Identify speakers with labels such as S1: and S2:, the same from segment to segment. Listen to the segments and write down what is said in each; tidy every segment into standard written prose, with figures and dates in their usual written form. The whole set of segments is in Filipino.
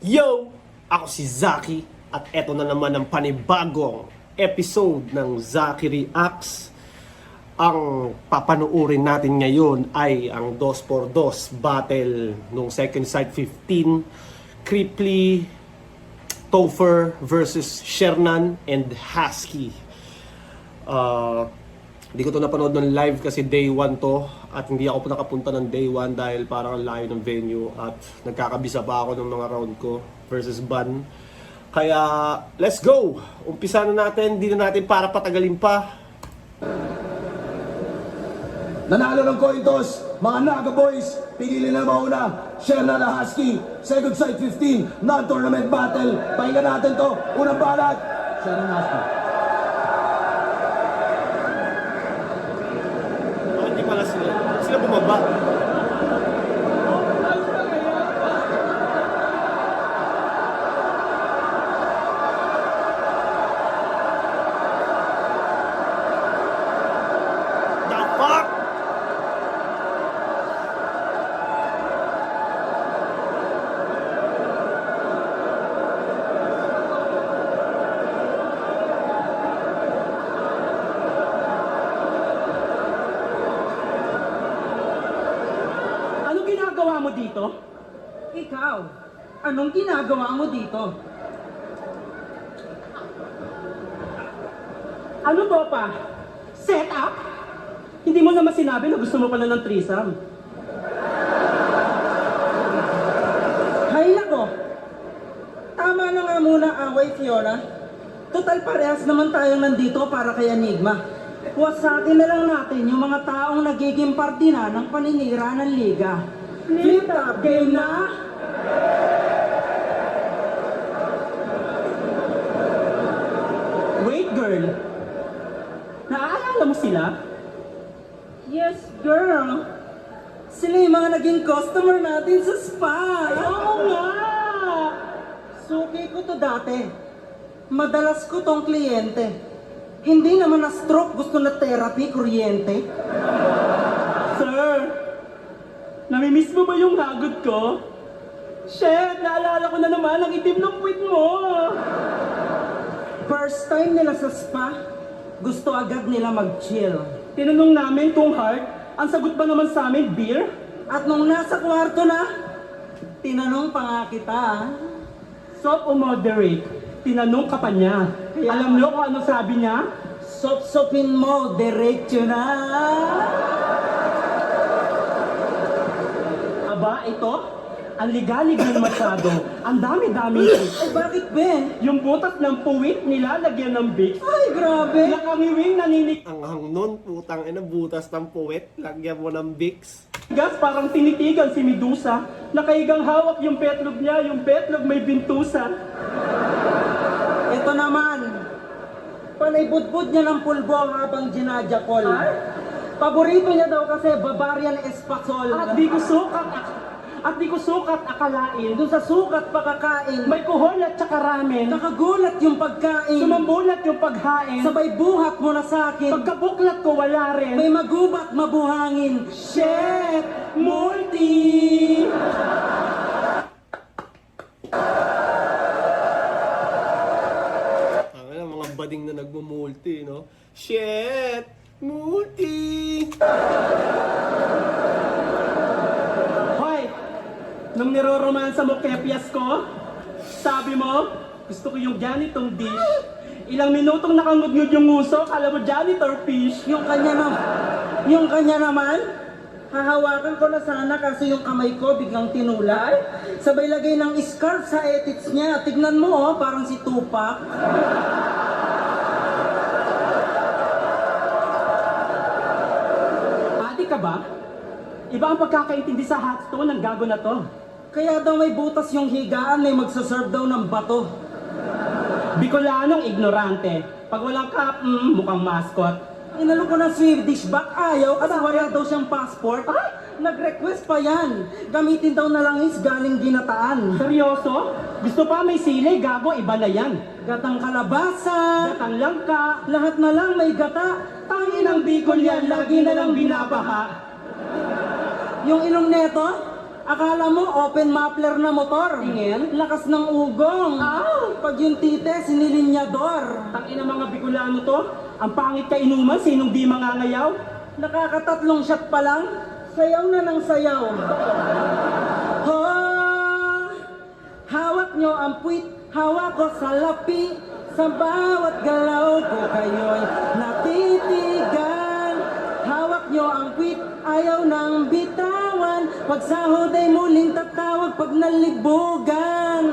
S1: Yo! Ako si Zaki at eto na naman ang panibagong episode ng Zaki Reacts. Ang papanuurin natin ngayon ay ang 2x2 battle nung Second Sight 15, Creeply, Topher versus Shernan and Husky. Hindi ko to napanood ng live kasi day 1 to at hindi ako nakapunta ng day 1 dahil parang ang layo ng venue at nagkakabisa pa ako ng mga round ko versus Ban. Kaya let's go! Umpisa na natin, hindi na natin para patagalin pa.
S2: Nanalo ng coin toss, mga Naga Boys, pigilin na mauna, Shernan na Husky, Second Sight 15, non-tournament battle, pahinga natin to, unang balat, Shernan Husky.
S1: Hindi pala sila bumaba. The fuck?
S3: Anong ginagawa mo dito?
S4: Ikaw, anong ginagawa mo dito?
S3: Ano to pa? Set up? Hindi mo naman sinabi na gusto mo pala ng threesome.
S4: Hay nako, tama na nga muna away, Fiona. Total parehas naman tayong nandito para kay Enigma. Wasakin na lang natin yung mga taong nagiging parte na ng paninira ng liga. Flip top game na!
S3: Wait, girl. Naaalala mo sila?
S4: Yes, girl! Sila yung mga naging customer natin sa spa!
S3: Oo nga!
S4: Suki ko to dati. Madalas ko tong kliyente. Hindi naman na stroke, gusto na therapy, kuryente.
S3: Sir, namimiss mo ba yung hagod ko? Shit, naalala ko na naman ang itim ng puwit mo.
S4: First time nila sa spa, gusto agad nila mag-chill.
S3: Tinanong namin kung hard, ang sagot ba naman sa amin, beer?
S4: At nung nasa kwarto na, tinanong pa nga kita.
S3: Soft o moderate? Tinanong ka pa niya. Alam niyo kung ano sabi niya?
S4: Sop-sopin mo, diretso na.
S3: Aba, ito? Ang ligalig ng masyado. Ang dami-dami.
S4: Ay, bakit, Ben?
S3: Yung butas ng puwit nilalagyan ng Vicks.
S4: Ay, grabe.
S3: Nakangiwing naninig.
S1: Ang hangnon, putang ina, butas ng puwet, lagyan mo ng Vicks.
S3: Gas parang tinitigan si Medusa. Nakaigang hawak yung petlog niya, yung petlog may bintusa.
S4: Ito naman, panay-budbud niya ng pulbo habang ginajakol. Paborito niya daw kasi Bavarian Espasol.
S3: At di ko sukat akalain.
S4: Doon sa sukat pakakain,
S3: May kuhol at saka ramen.
S4: nakagulat yung pagkain.
S3: Sumambulat yung paghain.
S4: Sabay buhat mo na sa akin.
S3: Pagkabuklat ko wala rin.
S4: May magubat mabuhangin.
S3: Chef Multi!
S1: Mga bading na nagmumulti, no? Shit! Multi!
S3: Hoy! Nung niroromansa mo kepyas ko, sabi mo, gusto ko yung ganitong dish. Ilang minutong nakangudngud yung nguso, kala mo janitor fish.
S4: Yung kanya naman, hahawakan ko na sana kasi yung kamay ko biglang tinulay. Sabay lagay ng scarf sa etits niya. Tignan mo oh, parang si Tupac.
S3: Adi ka ba? Iba ang pagkakaintindi sa hotstone ng gago na to.
S4: Kaya daw may butas yung higaan, may magsaserve daw ng bato.
S3: Bicolanong ignorante. Pag walang cup, mukhang mascot.
S4: Inalo ko ng Swedish back, ayaw kasi wala daw siyang passport. Ay, nag-request pa yan. Gamitin daw na langis galing ginataan.
S3: Seryoso? Gusto pa may sili, gago, iba na yan.
S4: Gatang kalabasa,
S3: Gatang langka,
S4: lahat na lang may gata.
S3: tangin ang Bicol yan, lagi na lang binabaha.
S4: Yung ilong neto, Akala mo open muffler na motor.
S3: Tingin?
S4: Lakas ng ugong. Pag yung tite, sinilinyador.
S3: Tangina mga Bicolano to. Ang pangit ka inuman, sinong di mangangayaw?
S4: Nakakatatlong shot pa lang, sayaw na ng sayaw. Ho! Hawak nyo ang puwit, hawak ko sa lapi. Sa bawat galaw ko kayo'y natitigan. Hawak nyo ang puwit, ayaw ng bitawan. Pag sahod ay muling tatawag pag nalibugan.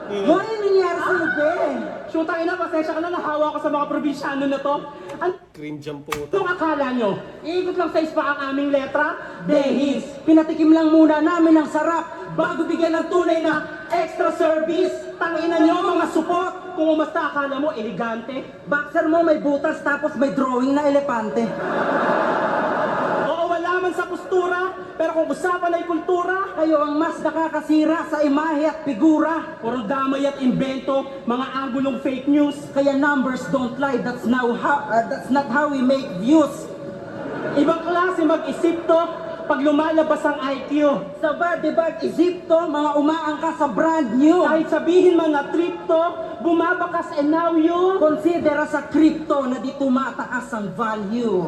S4: Hoy, nangyari sa ube?
S3: Shoot, tangina, pasensya ka na, nahawa ko sa mga probinsyano na to.
S1: Cringe ang puta.
S3: Anong akala nyo? Iikot lang sa ispa ang aming letra?
S4: Dehis, pinatikim lang muna namin ang sarap bago bigyan ng tunay na
S3: Extra service! Tangina nyo mga supot! Kung umasta akala mo, elegante.
S4: boxer mo may butas tapos may drawing na elepante.
S3: Oo, wala man sa postura, pero kung usapan ay kultura,
S4: Kayo ang mas nakakasira sa imahe at figura.
S3: puro damay at invento, mga anggulong fake news.
S4: Kaya numbers don't lie, that's not how we make views.
S3: Ibang klase mag-isip to, pag lumalabas ang IQ.
S4: Sa bag isip to, mga umaangka sa brand new.
S3: Kahit sabihin man na trip to, bumabakas and now you.
S4: Considera sa crypto na di tumataas ang value.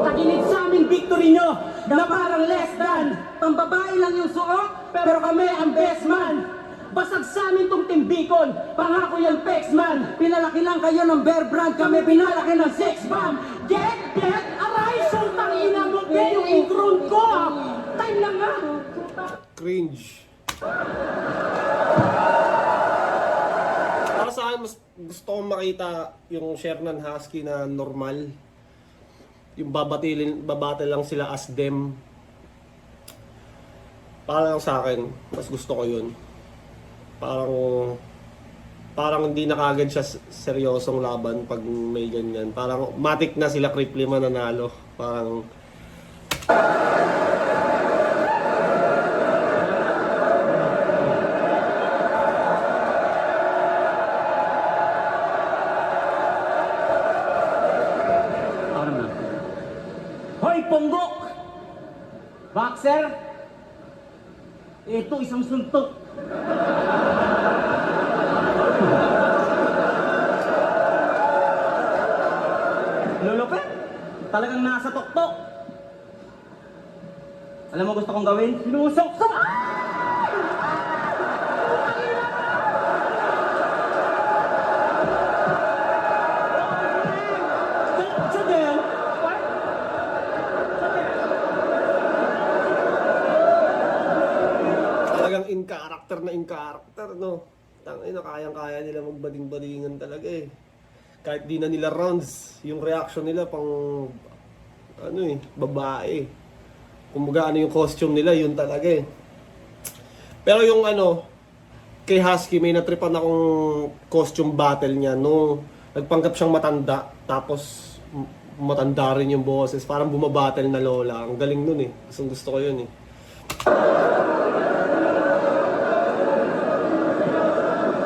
S3: Taginid sa aming victory nyo, na parang less than.
S4: Pambabae lang yung suot,
S3: Pero kami ang best man. Basag sa amin tong timbikon, pangako yan pex man.
S4: pinalaki lang kayo ng bear brand, kami pinalaki ng sex bomb.
S3: Get, aray, sultang ina mo, be, yung intro ko. Time lang nga.
S1: Cringe. Para sa akin, mas gusto kong makita yung Shernan Husky na normal. Yung babatil lang sila as them. Para lang sa akin, mas gusto ko yun. Parang hindi na kagad siya seryosong laban pag may ganyan. Parang matik na sila Creep 5 nanalo. Parang
S3: Hoy, Ponggok! Boxer! Ito, isang suntok. Lulupet! Talagang nasa tuktok. Alam mo gusto kong gawin? Sinusok-sok! Sadel! What?
S1: talagang in character, no? Tangina, kayang-kaya nila magbading-badingan talaga eh. Kahit di na nila rounds, yung reaction nila pang babae. Kumbaga ano yung costume nila, yun talaga eh. Pero yung kay Husky, may natripan akong costume battle niya no nagpanggap siyang matanda, tapos matanda rin yung boses, parang bumabattle na lola. Ang galing nun eh. Gusto ko yun eh.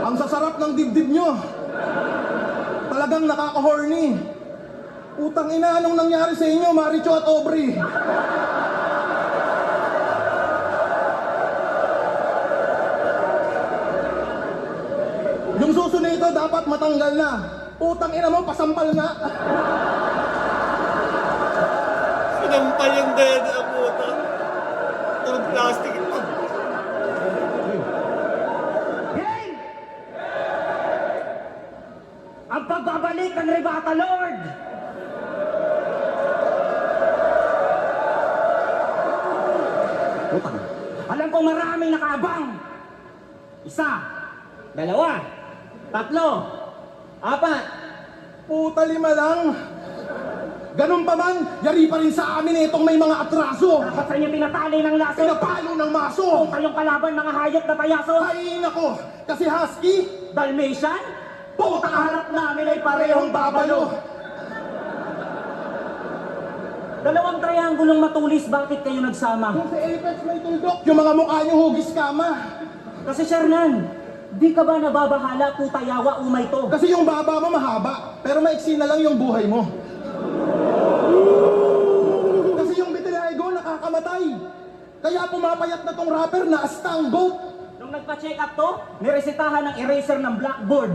S2: Ang sasarap ng dibdib nyo. Talagang nakaka-horny. Utang ina, anong nangyari sa inyo, Maricho at Aubrey? Yung suso nito dapat matanggal na. Utang ina mo, pasampal nga.
S1: Sinampal yung dead ang puta. Tulog plastic ito.
S3: Game! Ang pagbabalik ng Rebata Lord! Utang. Alam kong maraming nakaabang. 1, 2, 3, 4.
S2: Puta, 5 lang. Ganun pa man, yari pa rin sa amin itong may mga atraso.
S3: Dapat sa inyo tinatali ng laso.
S2: Pinapalo ng maso.
S3: Kung kayong kalaban mga hayop na payaso.
S2: Ay nako, kasi Husky,
S3: Dalmatian? Puta harap namin ay parehong babalo. Dalawang triangulong matulis, bakit kayo nagsama?
S2: kung sa Apex may tuldok, yung mga mukha niyo hugis kama.
S3: Kasi Shernan, di ka ba nababahala putayawa umay to?
S2: Kasi yung baba mo mahaba, pero maiksi na lang yung buhay mo. Kasi yung vitiligo nakakamatay. Kaya pumapayat na tong rapper na astang goat.
S3: Nung nagpa-check up to, niresitahan ng eraser ng blackboard.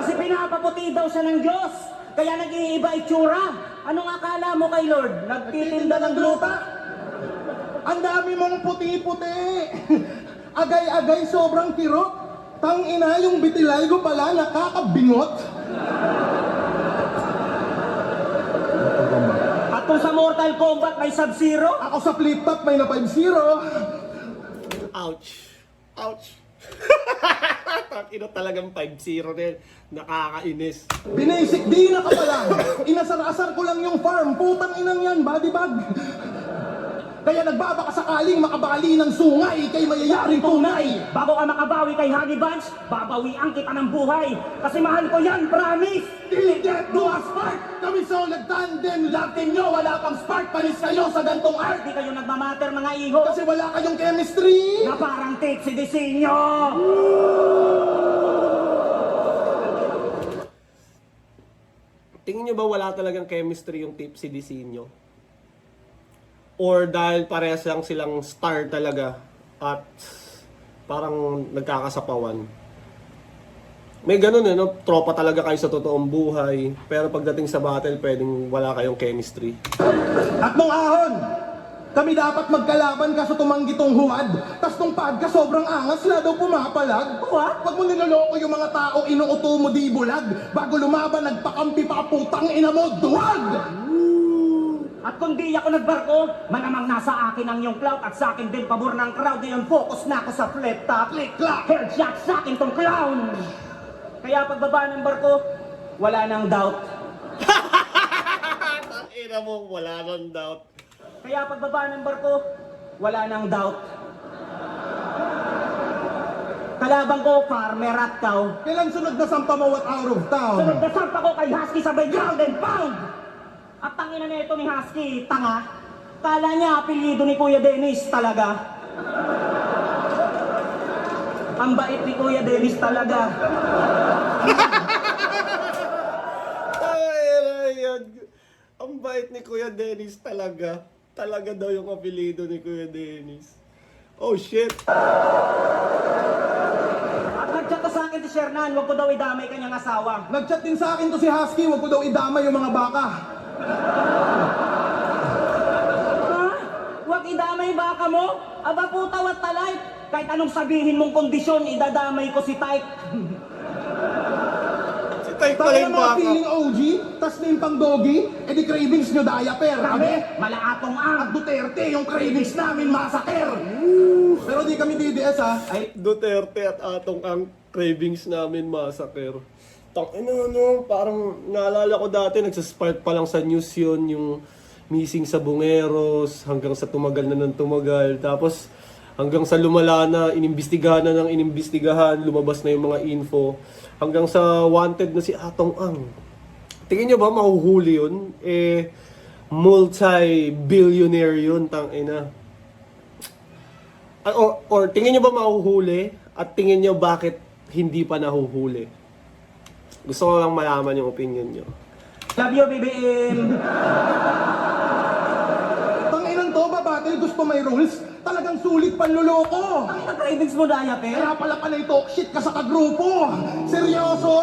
S3: Kasi pinapaputi daw siya ng Diyos. Kaya nag-iiba itsura. Anong akala mo kay Lord? Nagtitinda ng gluta?
S2: Ang dami mong puti-puti. Agay-agay sobrang kirot. Tang ina yung vitiligo pala nakakabingot.
S3: At kung sa Mortal Kombat may Sub-Zero,
S2: Ako sa flip-top may na 5-0.
S1: Ouch. Ouch. Ino talagang 5-0 din. Nakakainis.
S2: Binasic di na ka pa lang. Inasar-asar ko lang yung farm. Putang inang yan, body bag. Kaya nagbabaka sakaling makabali ng sungay kay mayayaring tunay.
S3: bago ka makabawi kay Honey Bunch, babawian kita ng buhay. Kasi mahal ko yan, promise!
S2: Till death do us part. Kami so nagtandem, Latin nyo, wala pang spark. Panis kayo sa gantong art.
S3: Di kayo nagmamatter mga iho.
S2: Kasi wala kayong chemistry.
S3: Na parang tape si Disenyo.
S1: Tingin nyo ba wala talagang chemistry yung Tipsy Disenyo? Or dahil parehas lang silang star talaga at parang nagkakasapawan? May ganun no? Tropa talaga kayo sa totoong buhay, pero pagdating sa battle, pwedeng wala kayong chemistry.
S2: At nung ahon, kami dapat magkalaban kaso tumanggi tong huwad. Tas nung pagka sobrang angas, la daw pumapalag.
S3: What?
S2: Wag mo niloloko yung mga tao, inuuto mo di bulag. Bago lumaban, nagpakampi pa, putang ina mo, duwag!
S3: At kung di ako nagbarko, manamang nasa akin ang iyong clout at sa akin din pabor ng crowd. Ngayon focus na ako sa flip top.
S2: Click-clack!
S3: Headshot sa akin tong clown. Kaya pagbaba ng barko, wala nang doubt.
S1: Ina mo, wala nang doubt.
S3: Kaya pagbaba ng barko, wala nang doubt. Kalaban ko, farmer at cow.
S2: Kailan sunod na sampa mo at out of town?
S3: Sunod na sampa ko kay Husky sabay ground and pound. At tangina na ito ni Husky, tanga. Kala niya apelyido ni Kuya Dennis talaga. Ang bait ni Kuya Dennis talaga.
S1: Ay, ang bait ni Kuya Dennis talaga. Talaga daw yung apelido ni Kuya Dennis. Oh shit.
S3: At nag-chat ka sa akin si Shernan, wag ko daw idamay kanyang asawa.
S2: Nag-chat din sa akin to si Husky, wag ko daw idama yung mga baka.
S3: Ha? Wag idamay baka mo? Aba puta, what the life? Kahit anong sabihin mong kondisyon, idadamay ko si Tyke.
S1: Si Type pala
S2: Tayo
S1: yung
S2: mga
S1: baka.
S2: feeling OG, tas name pang doggy, edi cravings nyo diaper.
S3: Kami, malaatong ang.
S2: At Duterte, yung cravings namin masaker. Pero di kami DDS ha.
S3: Ay,
S1: Duterte at atong ang cravings namin massacre. Parang naalala ko dati, nagsaspark pa lang sa news yun, yung missing sa Bungeros, hanggang sa tumagal na ng tumagal. Tapos hanggang sa lumala na, inimbestigahan na ng inimbestigahan, lumabas na yung mga info. Hanggang sa wanted na si Atong Ang. Tingin nyo ba mahuhuli yun? Multi-billionaire yun, tangina. Or tingin nyo ba mahuhuli? At tingin nyo bakit hindi pa nahuhuli? Gusto ko lang malaman yung opinion nyo.
S3: love you, BBM.
S2: Tanginan to, babatil, gusto may rules. Talagang sulit panluloko.
S3: Ang cravings mo, diaper?
S2: Kaya pala panay talk shit ka sa kagrupo. Seryoso?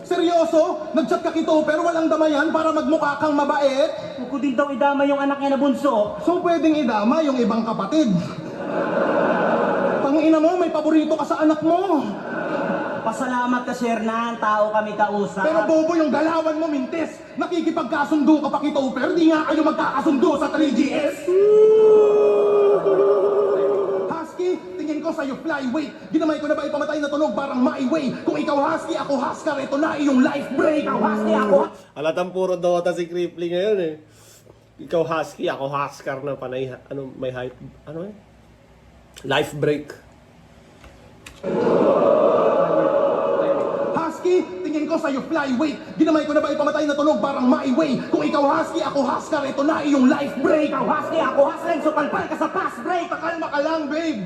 S2: Seryoso? Nag-chat ka kito pero walang damayan para magmukha kang mabait?
S3: Huwag ko din daw idamay yung anak niya na bunso.
S2: So pwedeng idama yung ibang kapatid. Tangina mo, may paborito ka sa anak mo.
S3: Pasalamat ka, Shernan. Tao kami kausap.
S2: Pero bobo yung galawan mo, mintis. Nakikipagkasundo ka pa kito, pero di nga kayo magkakasundo sa 3GS. Husky, tingin ko sa'yo flyweight. Ginamay ko na ba ipamatay na tunog parang my way. Kung ikaw Husky, ako Husker, ito na iyong life break.
S3: Ikaw, Husky, ako.
S1: Halatang puro Dota si Crippling ngayon eh. Ikaw Husky, ako Husker na panay, may hype, life break.
S2: Husky, tingin ko sa'yo flyweight. Ginamay ko na ba ipamatay na tunog parang my way. Kung ikaw Husky, ako Husker, ito na iyong life break.
S3: Ikaw, Husky, ako, Husky. Sukal-pal ka sa fast break.
S2: Kalma ka lang, babe.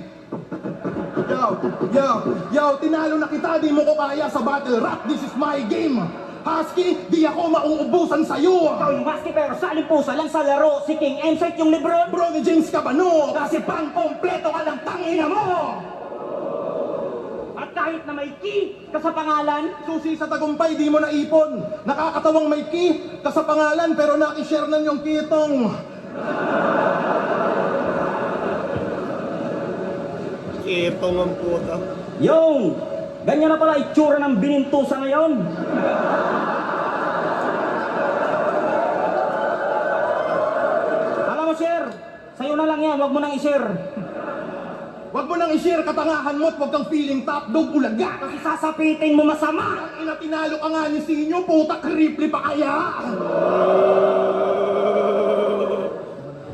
S2: Yo, tinalo na kita, di mo ko kaya sa battle rap. This is my game. Husky, di ako mauubusan sa'yo!
S3: Ikaw yung Husky pero sa alimpusa lang sa laro. Si King Ensight yung Lebron.
S2: Bro ni James Cabano, kasi pang kompleto ka ng tangina mo!
S3: At kahit na may key ka sa pangalan,
S2: Susi sa tagumpay, di mo naipon. Nakakatawang may key ka sa pangalan, pero nakishare na yung kitong.
S1: Itong ang puta.
S3: yung ganyan na pala itsura ng binintusa ngayon. Alam mo, sir, sa'yo na lang yan, wag mo nang i-share.
S2: Wag mo nang i-share katangahan mo at wag kang feeling top dog ulaga.
S3: Kasi sasapitin mo masama.
S2: Ang ina, tinalo ka nga ni Sinyo, puta kripli pa kaya?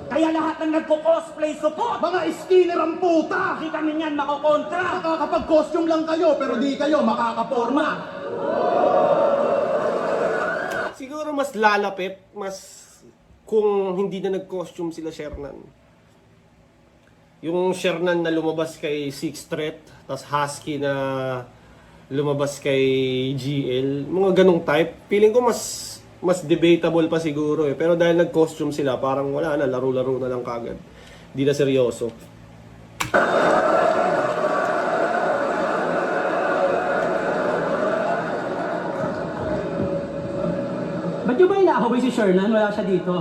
S3: Kaya lahat ng nagko-cosplay support.
S2: Mga skinner ang puta!
S3: Di kami niyan makokontra.
S2: Nakakapag-costume lang kayo, pero di kayo makakaporma.
S1: Siguro mas lalapit, mas kung hindi na nag-costume sila Shernan. Yung Shernan na lumabas kay Sixth Threat, tas Husky na lumabas kay GL, mga ganong type. Feeling ko mas debatable pa siguro eh. Pero dahil nag-costume sila, parang wala na, laro-laro na lang kagad. Di na seryoso.
S3: Ba't nyo ba inaahaway si Shernan? Wala siya dito.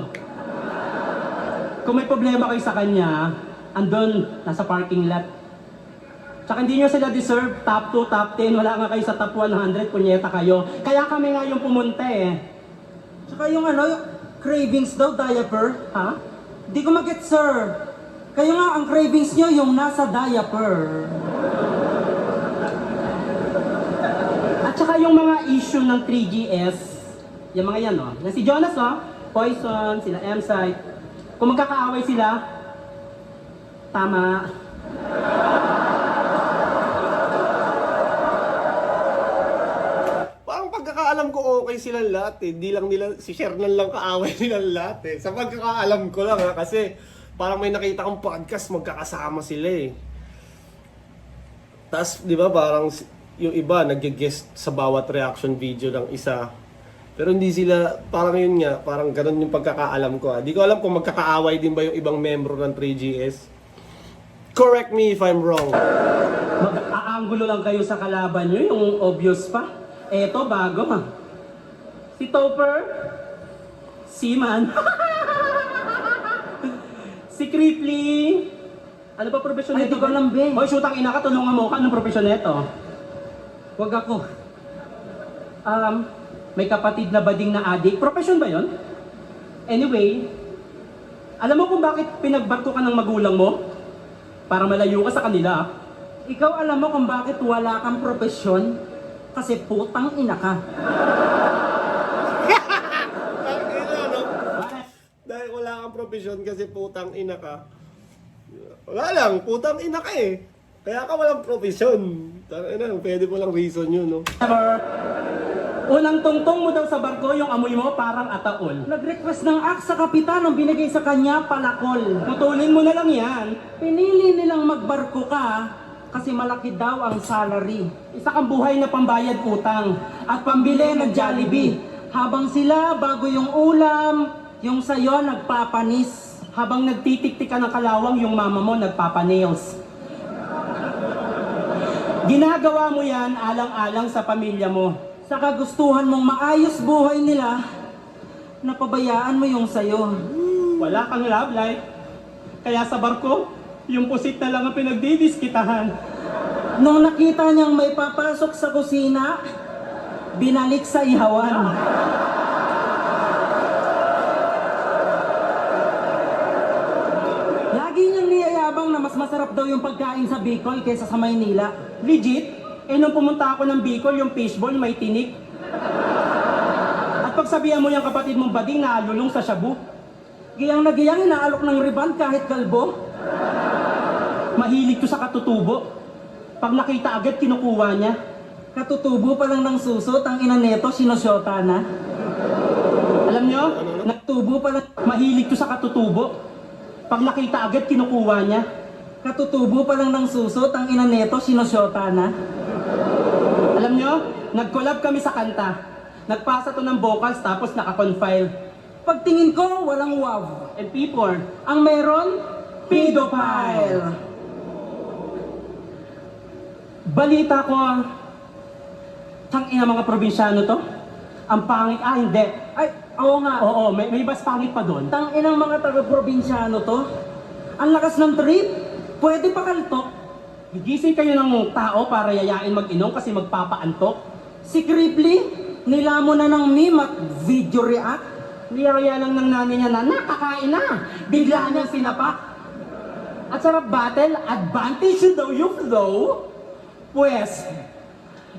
S3: Kung may problema kayo sa kanya, andun, nasa parking lot. Tsaka hindi nyo sila deserve, top 2, top 10, wala nga kayo sa top 100, punyeta kayo. Kaya kami nga yung pumunta eh.
S4: Tsaka yung yung cravings daw, diaper.
S3: Ha?
S4: Di ko mag-get, sir. Kayo nga, ang cravings nyo yung nasa diaper.
S3: At saka yung mga issue ng 3GS, yung mga yan, Yan si Jonas, Poison, sila M-Site. Kung magkakaaway sila, tama.
S1: Parang pagkakaalam ko okay silang lahat eh. Di lang nila, si Shernan lang kaaway nilang lahat eh. Sa pagkakaalam ko lang kasi parang may nakita kong podcast magkakasama sila eh. Tapos di ba parang yung iba nag-guest sa bawat reaction video ng isa. Pero hindi sila, parang yun nga, parang ganun yung pagkakaalam ko. Di ko alam kung magkakaaway din ba yung ibang membro ng 3GS. Correct me if I'm wrong.
S3: Mag-aanggulo lang kayo sa kalaban nyo, yung obvious pa. Eto, bago Si Topper, Seaman. Si Cripply. Ano ba profesyon
S4: Ay,
S3: nito?
S4: di ko alam, be.
S3: Hoy, shootang ina ka, tulungan mo ka. Anong profesyon nito?
S4: Wag ako.
S3: May kapatid na bading na adik. Profesyon ba yon? Anyway, alam mo kung bakit pinagbarko ka ng magulang mo? Para malayo ka sa kanila.
S4: Ikaw alam mo kung bakit wala kang profesyon? Kasi putang ina ka.
S1: Dahil wala kang profesyon kasi putang ina ka. Wala lang, putang ina ka eh. Kaya ka walang profesyon. Pwede mo lang reason yun, no?
S3: Never. Unang tungtong mo daw sa barko, yung amoy mo parang ataol.
S4: Nag-request ng axe sa kapitan ang binigay sa kanya, palakol.
S3: Putulin mo na lang yan.
S4: Pinili nilang magbarko ka kasi malaki daw ang salary.
S3: Isa kang buhay na pambayad utang.
S4: At pambili ng Jollibee. Habang sila, bago yung ulam, yung sayo nagpapanis.
S3: Habang nagtitiktik ka ng kalawang, yung mama mo nagpapanails. Ginagawa mo yan alang-alang sa pamilya mo.
S4: Sa kagustuhan mong maayos buhay nila, napabayaan mo yung sayo.
S3: Wala kang love life. Kaya sa barko, yung pusit na lang ang pinagdidiskitahan.
S4: Nung nakita niyang may papasok sa kusina, binalik sa ihawan. Lagi niyang niyayabang na mas masarap daw yung pagkain sa Bicol kaysa sa Maynila.
S3: Legit? Nung pumunta ako ng Bicol, yung fishball may tinik. At pagsabihan mo yung kapatid mong bading na alulong sa shabu.
S4: Giyang na giyang inaalok ng riband kahit kalbo.
S3: Mahilig to sa katutubo. Pag nakita agad, kinukuha niya.
S4: Katutubo pa lang ng susot, ang ina neto, sinosyota na.
S3: Alam nyo?
S4: Nagtubo pa lang,
S3: Mahilig to sa katutubo. Pag nakita agad, kinukuha niya.
S4: katutubo pa lang ng susot, ang ina neto, sinosyota na.
S3: Alam nyo? Nag-collab kami sa kanta. Nagpasa to ng vocals tapos naka-confile.
S4: Pagtingin ko, walang wow.
S3: And P4.
S4: Ang meron, pedophile.
S3: Balita ko, tangina mga probinsyano to. Ang pangit, hindi.
S4: Ay, oo nga.
S3: Oo, may mas pangit pa doon.
S4: Tanginang mga taga-probinsyano to. Ang lakas ng trip. Pwede pa kaltok.
S3: Gigising kayo ng tao para yayain mag-inom kasi magpapaantok.
S4: Si Cripply, nilamon na ng meme at video react.
S3: Niyaya lang ng nanay niya na nakakain na. Bigla niyang sinapak. At sarap battle, advantage daw yung flow. Pues,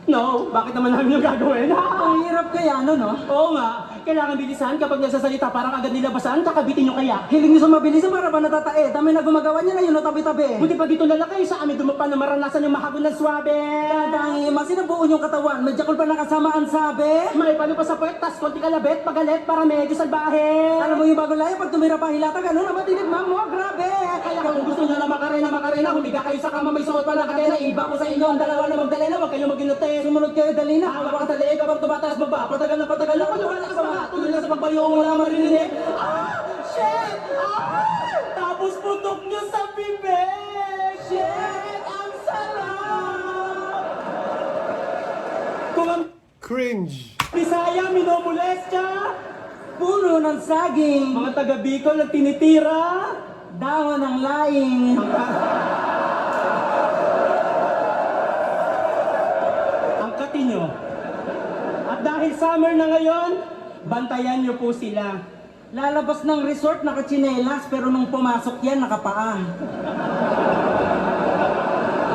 S3: no, bakit naman namin yung gagawin?
S4: Ang hirap kaya no?
S3: Oo nga, kailangan bilisan kapag nagsasalita parang agad nilabasan, kakabitin nyo kaya.
S4: Hiling niyo sa mabilisan para ba natatae? Dami na gumagawa niya na yun, no, tabi-tabi.
S3: Buti pa dito na lang kayo sa amin dumapan na maranasan yung mahabol ng swabe.
S4: Dangi, masinabuo yung katawan. May jakol pa nakasama ang sabi.
S3: May pano pa sa puwet, tas konti kalabit, pagalit para medyo salbahe.
S4: Alam mo yung bagong layo, pag tumira pa hilata, gano'n naman tinid ma'am mo, grabe.
S3: Kaya kung gusto nyo na makarena, humiga kayo sa kama, may suot pa na kadena, iba ko sa inyo, ang dalawa na magdalena, huwag kayo mag-inutin.
S4: Sumunod kayo, dali na.
S3: Hawak ka sa leeg kapag tumataas baba, patagal na kung lumalakas pa nga, tuloy na sa pagbayo kung wala marinig. Shit! Tapos putok nyo sa bibig! Shit! Ang sarap! Kung ang
S1: Cringe.
S3: Bisaya, minomolestya,
S4: Puno ng saging,
S3: mga taga Bicol na tinitira,
S4: dahon ng laing.
S3: ang kati nyo. At dahil summer na ngayon, bantayan nyo po sila.
S4: Lalabas ng resort, nakachinelas, pero nung pumasok yan, nakapaa.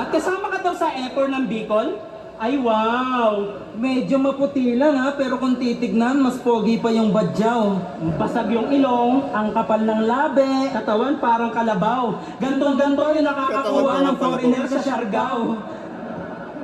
S3: At kasama ka daw sa effort ng Bicol? Ay wow!
S4: Medyo maputi lang ha, pero kung titignan, mas pogi pa yung badyaw.
S3: Basag yung ilong,
S4: Ang kapal ng labi.
S3: katawan parang kalabaw. Gantong-ganto yung nakakakuha ng foreigner sa Siargao.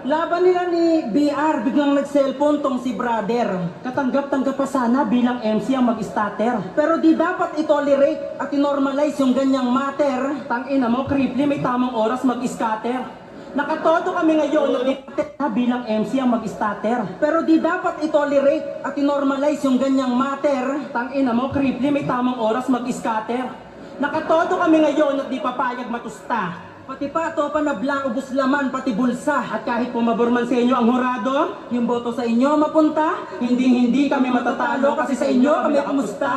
S4: Laban nila ni BR, biglang nag-cellphone tong si brother.
S3: Katanggap-tanggap pa sana bilang MC ang mag-starter.
S4: Pero di dapat itolerate at inormalize yung ganyang matter.
S3: Tangina mo, Cripply, may tamang oras mag-scatter. Nakatodo kami ngayon na bilang MC ang mag-starter.
S4: Pero di dapat itolerate at inormalize yung ganyang matter.
S3: Tangina mo, Cripply, may tamang oras mag-scatter. Nakatodo kami ngayon at di papayag matusta.
S4: Pati pato, panablang, ubus laman, pati bulsa.
S3: At kahit pumabor man sa inyo ang hurado,
S4: Yung boto sa inyo mapunta,
S3: hindi kami matatalo kasi sa inyo kami kumusta.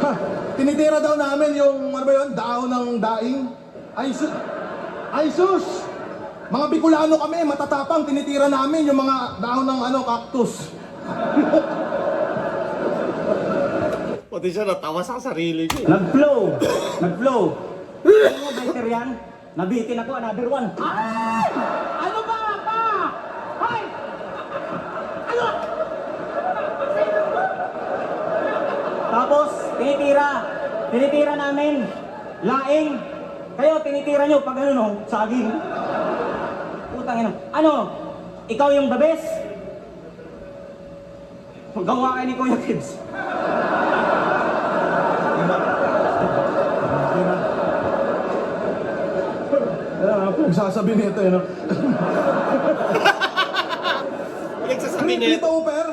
S2: Ha! Tinitira daw namin yung, ano ba yun, dahon ng daing. Ay sus! Mga Bicolano kami, matatapang, tinitira namin yung mga dahon ng cactus.
S1: Pati siya natawa sa sarili niya.
S3: Nag-flow! Ano mo, better yan? Nabitin ako, another one. Ano ba, pa? Hoy! Ano? Tapos, tinitira namin. Laing. Kayo, tinitira nyo pag ano, no? Saging. Putang ina. Ano? Ikaw yung the best? Gawa kayo ni Kuya Tibbs.
S2: Nagsasabi nito, yun.
S1: Nagsasabi
S2: Cripply
S1: niya.
S2: Topper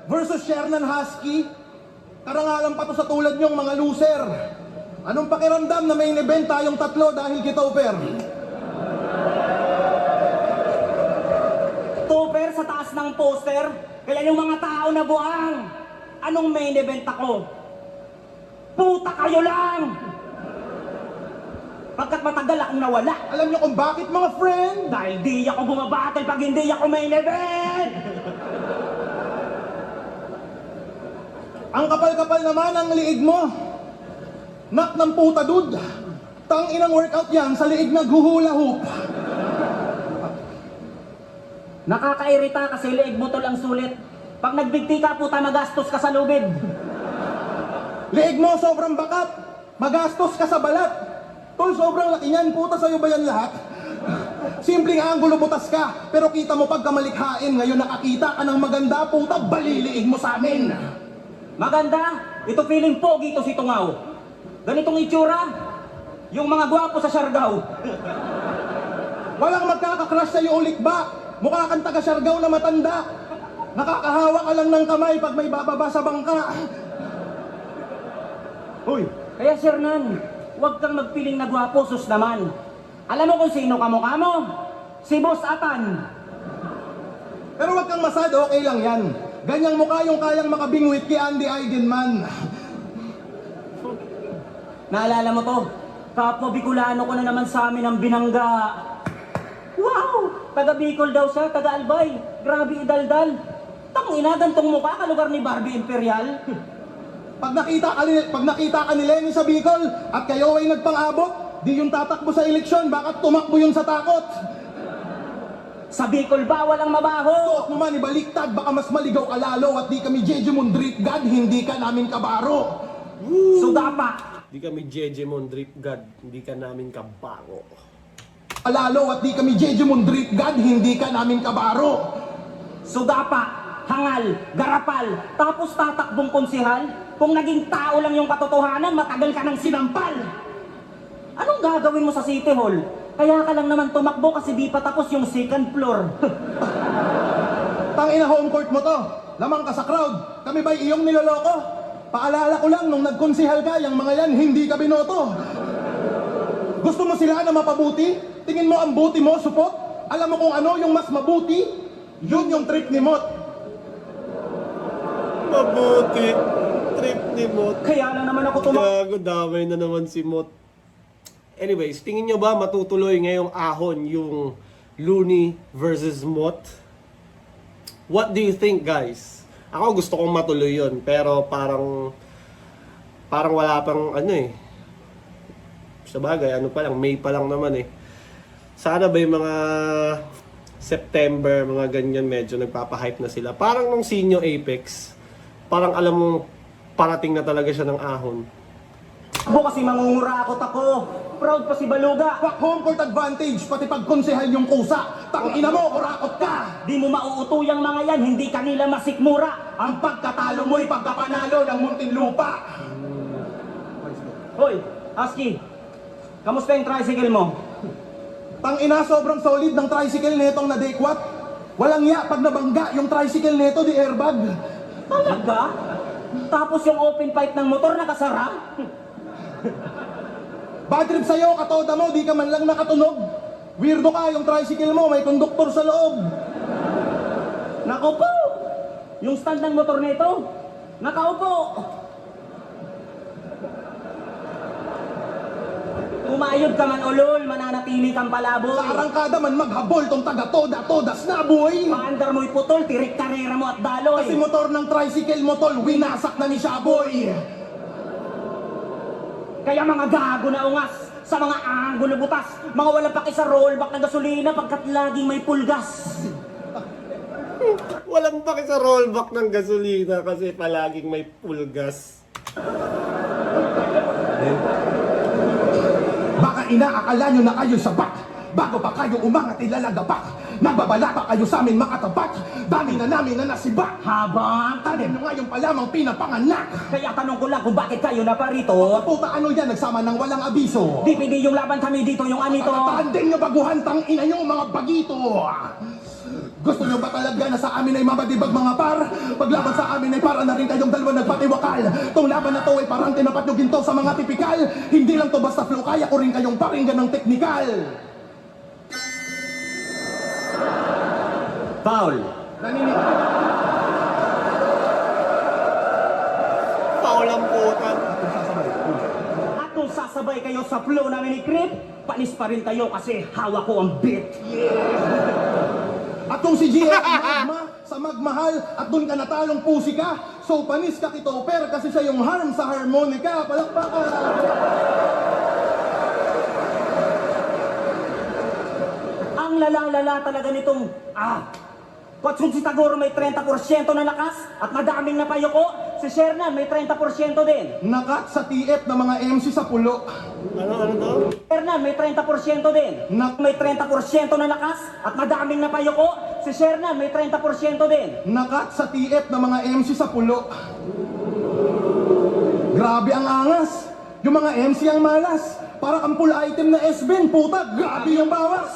S2: versus Shernan Husky. Karangalan pa to sa tulad nyong mga loser. Anong pakiramdam na may event tayong tatlo dahil kay Topper?
S3: Topper sa taas ng poster, kaya yung mga tao na buang. Anong main event ako? Puta kayo lang! Pagkat matagal akong nawala.
S2: Alam nyo kung bakit, mga friend?
S3: Dahil di ako bumabattle pag hindi ako main event!
S2: Ang kapal-kapal naman ang liig mo. Nak ng puta, dude. Tang inang workout yan sa liig naghuhula hoop.
S3: Nakakairita kasi leeg mo tol ang sulit. Pag nagbigti ka, puta magastos ka sa lubid.
S2: Liig mo sobrang bakat. Magastos ka sa balat. Tol, sobrang laki niyan. Puta, sa'yo ba yan lahat? Simpleng anggulo butas ka. Pero kita mo pagka malikhain. Ngayon nakakita ka ng maganda. Puta, baliliig mo sa amin.
S3: Maganda, ito feeling pogi ito si Tungaw. Ganitong itsura, Yung mga gwapo sa Siargao.
S2: Walang magkakakrush sa'yo ulit ba? Mukha kang taga Siargao na matanda. Nakakahawa ka lang ng kamay pag may bababa sa bangka. Uy,
S3: Kaya Sir Nan, huwag kang magpiling na gwapo, sus naman. Alam mo kung sino kamukha mo? Si Boss Atan.
S2: pero wag kang masad, okay lang yan. Ganyang mukha yung kayang makabingwit kay Andy Eigenman.
S3: Naalala mo to? Kapwa Bicolano ko na naman sa amin ang binangga. Wow! Taga Bicol daw siya, taga Albay. Grabe idaldal. Tangina, gantong mukha, kalugar ni Barbie Imperial.
S2: Pag nakita ka ni Lenny sa Bicol at kayo ay nagpang-abot, di yung tatakbo sa eleksyon, baka tumakbo yun sa takot.
S3: Sa Bicol bawal ang mabaho.
S2: Suot mo man ibaliktad, baka mas maligaw ka lalo at di kami Jejemon Drip God, hindi ka namin kabaro.
S3: Sudapa.
S1: Hindi kami Jejemon Drip God, hindi ka namin kabango.
S2: Lalo at di kami Jejemon Drip God, hindi ka namin kabaro.
S3: Sudapa. Hangal. Garapal. Tapos tatakbong konsihal. Kung naging tao lang yung katotohanan, matagal ka ng sinampal. Anong gagawin mo sa City Hall? Kaya ka lang naman tumakbo kasi di pa tapos yung second floor.
S2: Tangina, home court mo to. Lamang ka sa crowd. Kami ba'y iyong niloloko? Paalala ko lang, nung nagkonsihal ka, yung mga yan, hindi ka binoto. Gusto mo sila na mapabuti? Tingin mo ang buti mo, supot? Alam mo kung ano yung mas mabuti? Yun yung trip ni Mot.
S1: Mabuti. Trip ni Mot.
S3: Kaya lang naman ako tumakbo.
S1: Gago, damay na naman si Mot. Anyways, tingin nyo ba matutuloy ngayong ahon yung Looney versus Mot? What do you think, guys? Ako gusto kong matuloy yun, pero parang wala pang ano eh. Sa bagay, ano pa lang, May pa lang naman eh. Sana ba yung mga September, mga ganyan, medyo nagpapahype na sila. Parang nung Senior Apex, parang alam mo, parating na talaga siya ng ahon.
S3: Kasi mangungurakot ako. Proud pa si Baluga.
S2: Fuck home court advantage, pati pag konsehal yung kusa. Tangina mo, kurakot ka!
S3: Di mo mauutuyang mga yan, hindi kanila masikmura.
S2: Ang pagkatalo mo'y pagkapanalo ng Muntinlupa.
S3: Hoy, Husky, kamusta yung tricycle mo?
S2: Tangina, sobrang solid ng tricycle netong na dekwat. Walang ya pag nabangga yung tricycle neto di airbag.
S3: Talaga? Tapos yung open pipe ng motor nakasara?
S2: Bad trip sa'yo, katoda mo, di ka man lang nakatunog. Weirdo ka, yung tricycle mo, may konduktor sa loob.
S3: Nako po! Yung stand ng motor nito, nakaupo! Umayod ka man ulol, mananatili kang palaboy.
S2: Sa arangkada man maghabol tong taga-toda, todas na boy.
S3: Paandar mo'y putol, tirik karera mo at daloy.
S2: Kasi motor ng tricycle mo tol, winasak na ni Shaboy.
S3: Kaya mga gago na ungas, sa mga anggulo butas, mga walang paki sa rollback ng gasolina pagkat laging may pulgas.
S1: Walang paki sa rollback ng gasolina kasi palaging may pulgas.
S2: Baka inaakala nyo na kayo sabat. Bago pa kayo umangat ilalagapak. Nagbabala pa kayo sa amin makatapat. Dami na namin na nasiba.
S3: Habang
S2: Tanim nyo ngayon pa lamang pinapanganak.
S3: kaya tanong ko lang kung bakit kayo na parito.
S2: Puta ano yan, nagsama ng walang abiso.
S3: DPD yung laban kami dito yung anito.
S2: Tatataan din nyo baguhan tang ina nyo mga bagito. Gusto nyo ba talaga na sa amin ay mabadibag mga par? Paglaban sa amin ay para na rin kayong dalawa nagpatiwakal. Tong laban na to ay parang tinapat nyo ginto sa mga tipikal. Hindi lang to basta flow, kaya ko rin kayong paringgan ng teknikal.
S3: Foul.
S2: Naninig.
S1: Paul ang putan.
S3: At kung sasabay kayo sa flow namin ni Crip, panis pa rin kayo kasi hawak ko ang beat.
S2: At kung si Gia ay magma sa magmahal at dun ka natalong pusi ka, so panis ka kitoper kasi siya yung harm sa harmonica. Palakpakan!
S3: Ang lala-lala talaga nitong, Kotsun si Tagoro may 30% na lakas at madaming napayoko. Si Shernan may 30% din.
S2: Nakat sa TF na mga MC sa pulo.
S1: Ano to?
S3: Shernan may 30% din. May 30% na lakas at madaming napayoko. Si Shernan may 30% din.
S2: Nakat sa TF na mga MC sa pulo. Grabe ang angas. Yung mga MC ang malas. Para kang full item na S-Ben, puta, grabe yung bawas.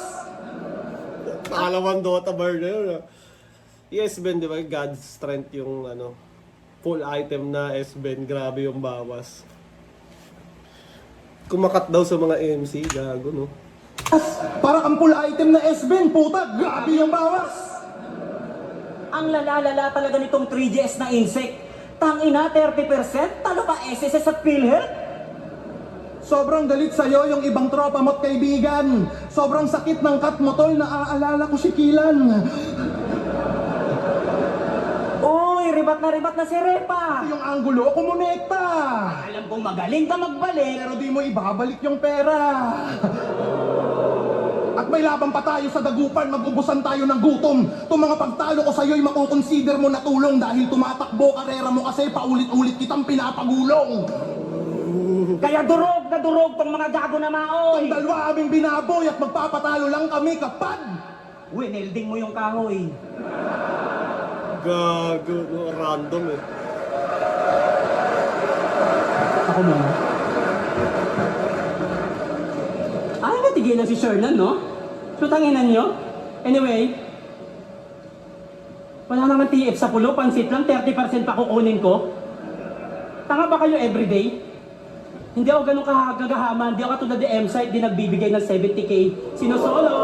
S1: Pangalawang Dota bar na yun. Yes, Ben, di ba? God's strength yung full item na S-Ben. Grabe yung bawas. Kumakat daw sa mga MC. Gago, no?
S2: Para kang full item na S-Ben, puta, grabe yung bawas.
S5: Ang lalala talaga nitong 3GS na insect. Tangina, 30%? Talo pa SSS at PhilHealth?
S2: Sobrang galit sa'yo yung ibang tropa mo't kaibigan. Sobrang sakit ng cut mo, tol, naaalala ko si Kilan.
S5: Uy, ribat na si Repa!
S2: Yung anggulo, kumonekta.
S5: Alam kong magaling ka magbalik.
S2: Pero di mo ibabalik yung pera. At may laban pa tayo sa dagupan, mag-ubusan tayo ng gutom. Itong mga pagtalo ko sa'yo'y makukonsider mo na tulong dahil tumatakbo karera mo kasi paulit-ulit kitang pinapagulong.
S5: Kaya durog na durog tong mga gago na maoy!
S2: Ang dalawa aming binaboy at magpapatalo lang kami kapag...
S5: Winelding mo yung kahoy.
S1: Gago, no? Random eh.
S3: Ako muna. Ay, natigilan si Shernan, no? Sutanginan nyo. Anyway, wala naman TF sa pulo, pansit lang, 30% pa kukunin ko. Tanga ba kayo everyday? Hindi ako ganun kagagahaman, hindi ako katulad ni M-Site, di nagbibigay ng 70k. Sinosolo!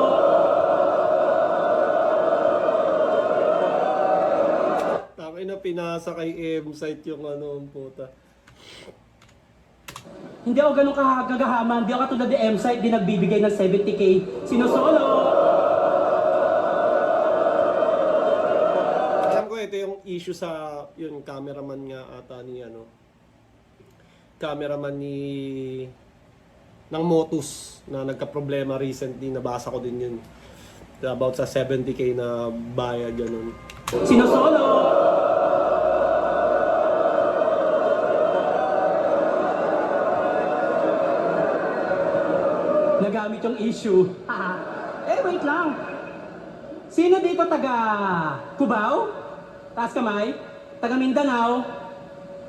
S1: Takay na pinasa kay M-Site yung ang puta.
S3: Hindi ako ganun kagagahaman, hindi ako katulad ni M-Site, di nagbibigay ng 70k. Sinosolo!
S1: Alam ko ito yung issue sa yun cameraman nga ata ni cameraman ng Motus na nagka-problema recently, nabasa ko din yun. About sa 70k na bayad ganun.
S3: Sinosolo! Nagamit yung issue. Wait lang. Sino dito taga Cubao? Taas kamay? Taga Mindanao?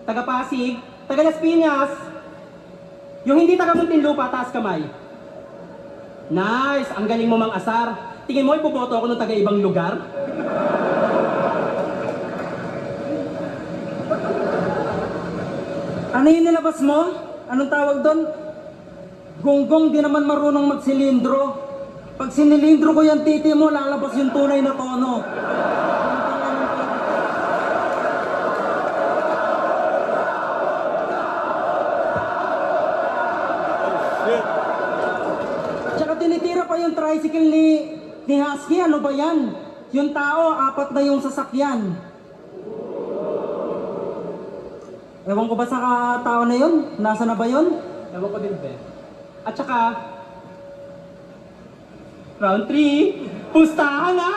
S3: Taga Pasig? Taga Las Piñas? Yung hindi taga Muntinlupa, taas kamay. Nice! Ang galing mo mang asar. Tingin mo, ipoboto ako ng taga ibang lugar?
S4: Ano yung nilabas mo? Anong tawag doon? Gonggong di naman marunong magsilindro. Pag sinilindro ko yung titi mo, lalabas yung tunay na tono.
S1: Shit!
S4: Tsaka tinitira pa yung tricycle ni Husky. Ano ba yan? Yung tao, 4 na yung sasakyan. Ewan ko ba sa tao na yun? Nasa na ba yun?
S3: Ewan ko din, be. At saka, round 3, pustahan na!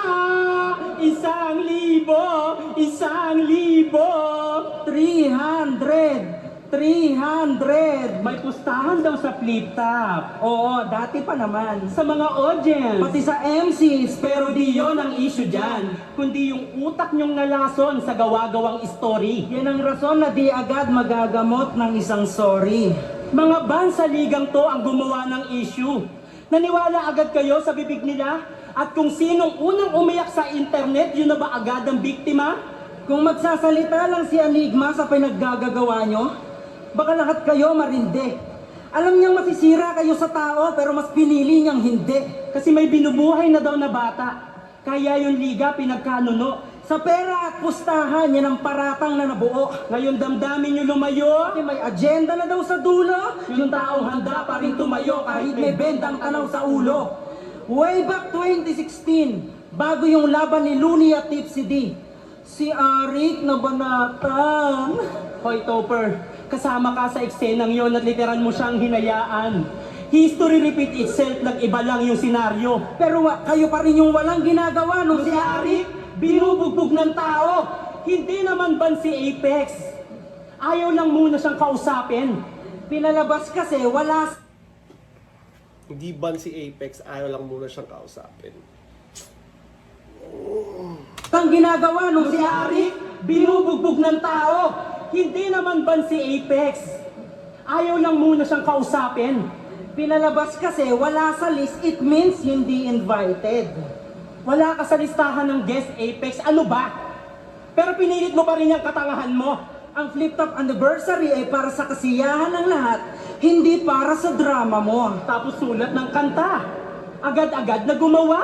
S3: 1,000! 1,000!
S4: 300!
S3: May pustahan daw sa flip top.
S4: Oo, dati pa naman.
S3: Sa mga audience.
S4: Pati sa MCs,
S3: Pero di yon ang issue dyan, kundi yung utak nyong nalason sa gawa-gawang story.
S4: yan ang rason na di agad magagamot ng isang sorry.
S3: Mga ban sa ligang to ang gumawa ng issue. Naniwala agad kayo sa bibig nila? At kung sinong unang umiyak sa internet, yun na ba agad ang biktima?
S4: Kung magsasalita lang si Enigma sa pinaggagawa nyo, baka lahat kayo marindi. Alam niyang masisira kayo sa tao pero mas pinili niyang hindi.
S3: Kasi may binubuhay na daw na bata. Kaya yung liga pinagkanuno.
S4: Sa pera at pustahan, yan ang paratang na nabuo.
S3: Ngayon damdamin nyo lumayo.
S4: Kasi may agenda na daw sa dulo.
S3: Yung taong handa pa rin tumayo
S4: Kahit may bendang tanaw sa ulo. Way back 2016, bago yung laban ni Looney at Tipsy D, si Arik na banatan.
S3: Hoy Topper, kasama ka sa eksenang yon at literal mo siyang hinayaan. History repeat itself, nag-iba lang yung senaryo.
S4: Pero kayo pa rin yung walang ginagawa nung
S3: Si Arik, binubugbog ng tao. Hindi naman ban si Apex. Ayaw lang muna siyang kausapin.
S4: pinalabas kasi wala
S1: Hindi ban si Apex, ayaw lang muna siyang kausapin.
S4: ang ginagawa nung
S3: Si Arik, binubugbog ng tao. Hindi naman ban si Apex. Ayaw lang muna siyang kausapin.
S4: Pinalabas kasi wala sa list, it means hindi invited.
S3: Wala ka sa listahan ng guest Apex, ano ba? Pero pinilit mo pa rin yung katangahan mo.
S4: Ang flip-top anniversary ay para sa kasiyahan ng lahat, hindi para sa drama mo.
S3: Tapos sulat ng kanta. Agad-agad na gumawa.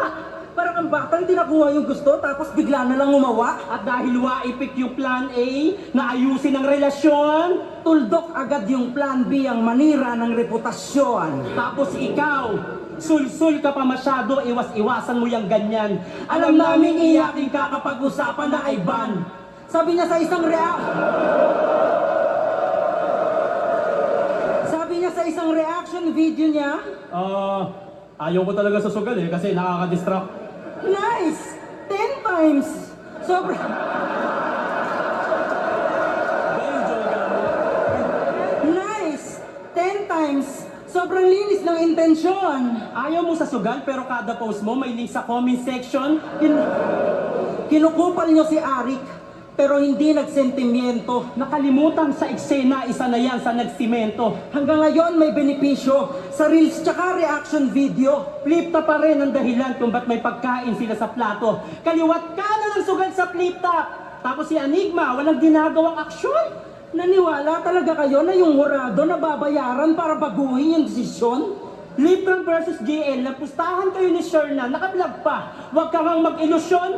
S4: Parang ang batang tinakuha yung gusto tapos bigla na lang umawa.
S3: At dahil waipik yung plan A na ayusin ang relasyon,
S4: Tuldok agad yung plan B ang manira ng reputasyon.
S3: tapos ikaw, sul-sul ka pa masyado, iwas-iwasan mo yung ganyan.
S4: Alam namin iyakin ka kapag usapan na ay ban. Sabi niya sa isang reaction video niya,
S3: Ayaw ko talaga sa sugal kasi nakaka-distract.
S4: nice! 10 times! Sobra... Nice! 10 times! Sobrang linis ng intensyon!
S3: Ayaw mo sa sugal pero kada post mo may link sa comment section.
S4: Kinukupal niyo si Arik, pero hindi nagsentimiento.
S3: Nakalimutan sa eksena, isa na yan sa nagsimento.
S4: Hanggang ngayon may benepisyo sa reels tsaka reaction video.
S3: Flip-top pa rin ang dahilan kung ba't may pagkain sila sa plato. Kaliwat ka na ng sugal sa flip-top. Tapos si Enigma, walang ginagawang aksyon.
S4: Naniwala talaga kayo na yung hurado na babayaran para baguhin yung desisyon?
S3: Librang versus GL, nagpustahan kayo ni Sherna, naka-vlog pa. Huwag ka ngang mag-ilusyon.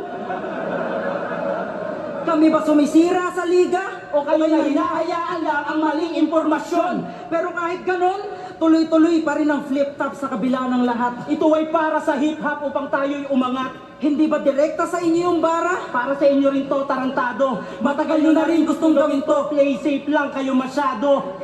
S4: Kami ba sumisira sa liga?
S3: O kayo na hinahayaan lang ang maling impormasyon.
S4: Pero kahit ganon, tuloy-tuloy pa rin ang flip-top sa kabila ng lahat.
S3: Ito ay para sa hip-hop upang tayo'y umangat.
S4: Hindi ba direkta sa inyo yung bara?
S3: Para sa inyo rin to, tarantado. Matagal nyo na rin gustong gawin to. Play safe lang kayo masyado.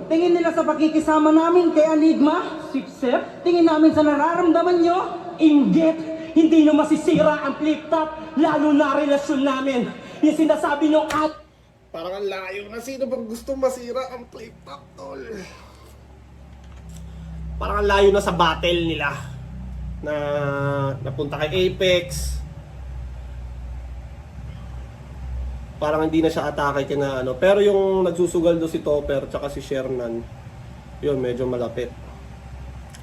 S4: Tingin nila sa pakikisama namin kay Enigma?
S3: Sip-sip,
S4: Tingin namin sa nararamdaman nyo?
S3: inggit. Hindi nyo masisira ang flip-top, lalo na relasyon namin. Yung sinasabi nyo at...
S1: Parang ang layo na. Sino bang gusto masira ang flip-top, tol? Parang ang layo na sa battle nila. Na napunta kay Apex. Parang hindi na siya atake kina ano. Pero yung nagsusugal do si Topper tsaka si Shernan, yun medyo malapit.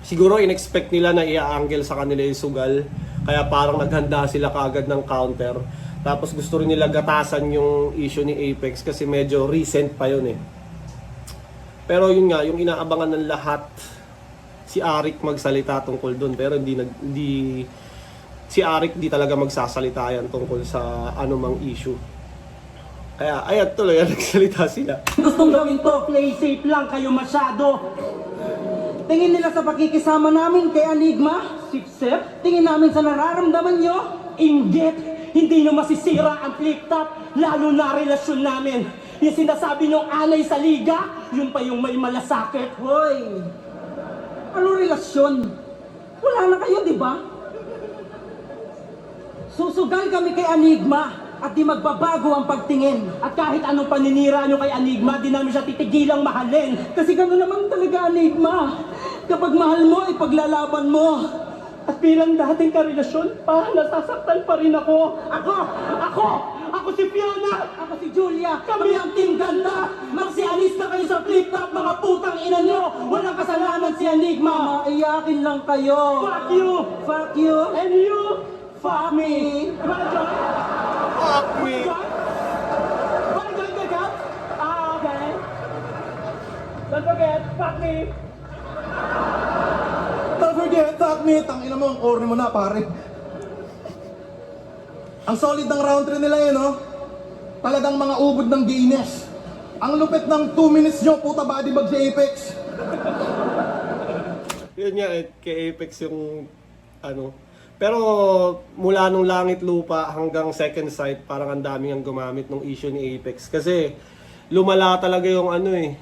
S1: Siguro in-expect nila na i-angle sa kanila yung sugal. Kaya parang naghanda sila kaagad ng counter. Tapos gusto rin nila gatasan yung issue ni Apex kasi medyo recent pa yun eh. Pero yun nga, yung inaabangan ng lahat, si Arik magsalita tungkol doon. Pero si Arik di talaga magsasalita yan tungkol sa anumang issue. Kaya ayan tuloy, nagsalita sila.
S3: Gustong gawin to, play safe lang kayo masyado.
S4: Tingin nila sa pakikisama namin kay Enigma?
S3: Sip-sip,
S4: Tingin namin sa nararamdaman nyo?
S3: inggit. Hindi nyo masisira ang flip-top, lalo na relasyon namin. Yung sinasabi nyo anay sa liga, yun pa yung may malasakit.
S4: Hoy! Ano relasyon? Wala na kayo, di ba? Susugal kami kay Enigma at di magbabago ang pagtingin.
S3: At kahit anong paninira nyo kay Enigma, di namin siya titigilang mahalin.
S4: Kasi gano'n naman talaga, Enigma. Kapag mahal mo, ipaglalaban mo.
S3: At bilang dating karelasyon, nasasaktan pa rin ako. Ako si Fiona!
S4: Ako si Julia.
S3: Kami ang Team Ganda! Magsialis na kayo sa flip-top, mga putang ina nyo! Walang kasalanan si Enigma!
S4: Maiyakin lang kayo.
S3: Fuck you!
S4: Fuck you.
S3: And you!
S4: Fuck me.
S3: Wanna join?
S1: Fuck me!
S3: Wanna join the cup? Okay. Don't forget, fuck me!
S2: Don't forget, fuck me. Tangina mo, ang corny mo na, pare. Ang solid ng round 3 nila yun, no? Talagang mga ubod ng gayness. Ang lupit ng 2 minutes nyo, puta body bag si Apex.
S1: Yun nga, kay Apex yung ano. Pero mula nung langit lupa hanggang second sight, parang ang daming ang gumamit ng issue ni Apex. Kasi lumala talaga yung ano eh.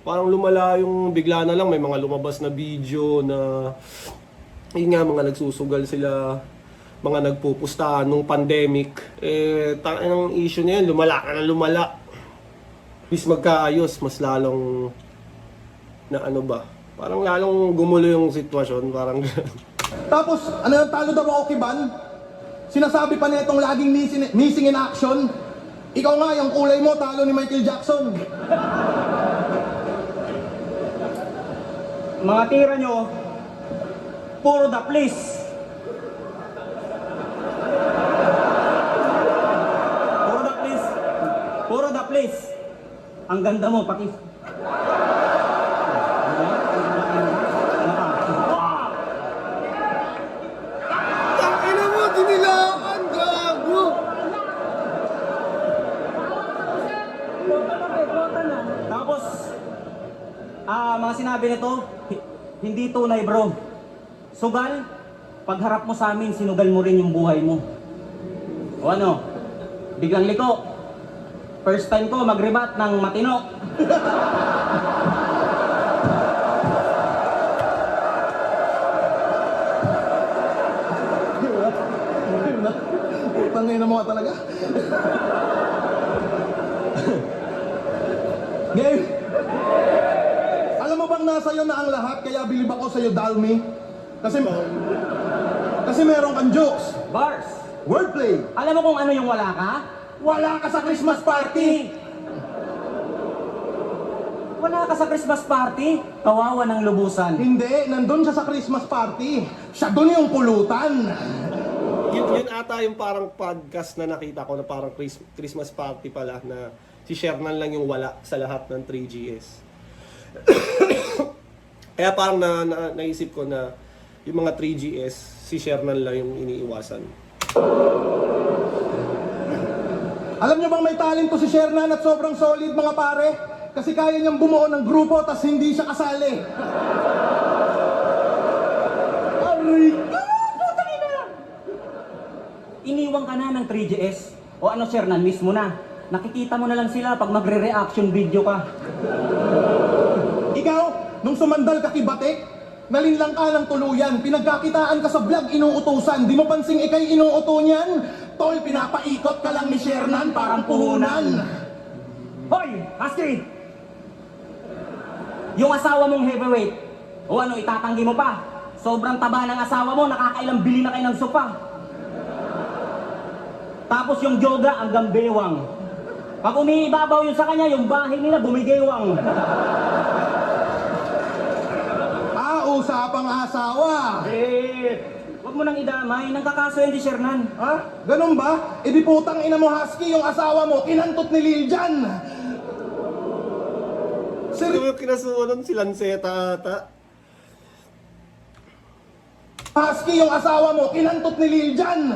S1: Parang lumala yung bigla na lang may mga lumabas na video na yun nga, mga nagsusugal sila, mga nagpupustahan nung pandemic. Ang issue na yun, lumala ka na lumala. Bis magkaayos, mas lalong na ano ba, parang lalong gumulo yung sitwasyon, parang
S2: Tapos, ano yung talo daw ako kiban? Sinasabi pa nitong laging missing in action. Ikaw nga, yung kulay mo, talo ni Michael Jackson.
S5: Mga tira nyo, puro the please. Puro the please. Puro the please. Ang ganda mo, pati.
S1: Tangina mo, dinilaan, gago!
S5: Tapos, mga sinabi nito, hindi tunay bro. Sugal, pagharap mo sa amin, sinugal mo rin yung buhay mo. O ano, biglang liko. First time ko mag-rebat ng matino.
S2: Tangina mo ka talaga. Game! Alam mo bang nasa iyo na ang lahat, kaya bilib ako sa iyo, Dalmi? Kasi meron kang jokes,
S5: Bars,
S2: wordplay.
S5: alam mo kung ano yung wala ka?
S2: Wala ka sa Christmas party!
S5: Wala ka sa Christmas party? Kawawa ng lubusan.
S2: Hindi, nandun siya sa Christmas party. Siya dun yung pulutan.
S1: Yun ata yung parang podcast na nakita ko na parang Christmas party pala na si Shernan lang yung wala sa lahat ng 3GS. Kaya parang naisip ko na yung mga 3GS, si Shernan lang yung iniiwasan.
S2: Alam niyo bang may talento si Shernan at sobrang solid mga pare? Kasi kaya niyang bumuo ng grupo tas hindi siya kasali. Aray ka!
S5: Iniwang ka na ng 3GS. O ano, Shernan, mismo na. Nakikita mo na lang sila pag magre-reaction video ka.
S2: Ikaw, nung sumandal ka kay Batik, nalinlang ka ng tuluyan, pinagkakitaan ka sa vlog, inuutusan, di mo pansing ikay inuuto niyan? Tol, pinapaikot ka lang ni Shernan, parang puhunan.
S5: Hoy, Husky! Yung asawa mong heavyweight, o ano, itatanggi mo pa? Sobrang taba ng asawa mo, nakakailang bili na kayo ng sopa. Tapos yung yoga, ang gambewang. Pag umiibabaw yun sa kanya, yung bahay nila bumigewang.
S2: Usapang asawa.
S5: Huwag mo nang idamay, nagkakaso yan di Shernan.
S2: Ha? Ganun ba? E di putang ina mo, Husky, yung asawa mo, kinantot ni Liljan.
S1: Sino yung kinasunan si Lanceta ata?
S2: Husky, yung asawa mo, kinantot ni Liljan.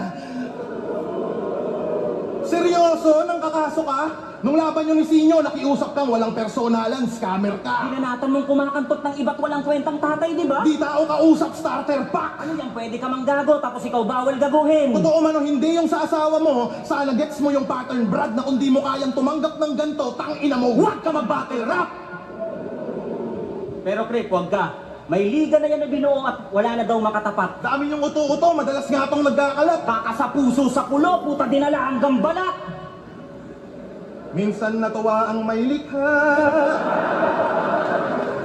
S2: Seryoso, nang kakaso ka? Nung laban nyo ni Sinyo, nakiusap kang walang personalan, scammer ka.
S5: Binanatan mong kumakantot ng iba't walang kwentang tatay, di ba?
S2: Di tao kausap, starter pack.
S5: Ano yan, pwede ka mang gago, tapos ikaw bawal gaguhin.
S2: Totoo man o hindi yung sa asawa mo, sana gets mo yung pattern, Brad, na kung di mo kayang tumanggap ng ganito, tangina mo, huwag ka mag-battle rap!
S5: Pero Crip, huwag ka. May liga na yan na binuo at wala na daw makatapat.
S2: Dami yung uto-uto, madalas nga tong nagkakalat.
S5: Baka sa puso sa kulo, puta dinala ang gambalat.
S2: Minsan natuwa ang may likha,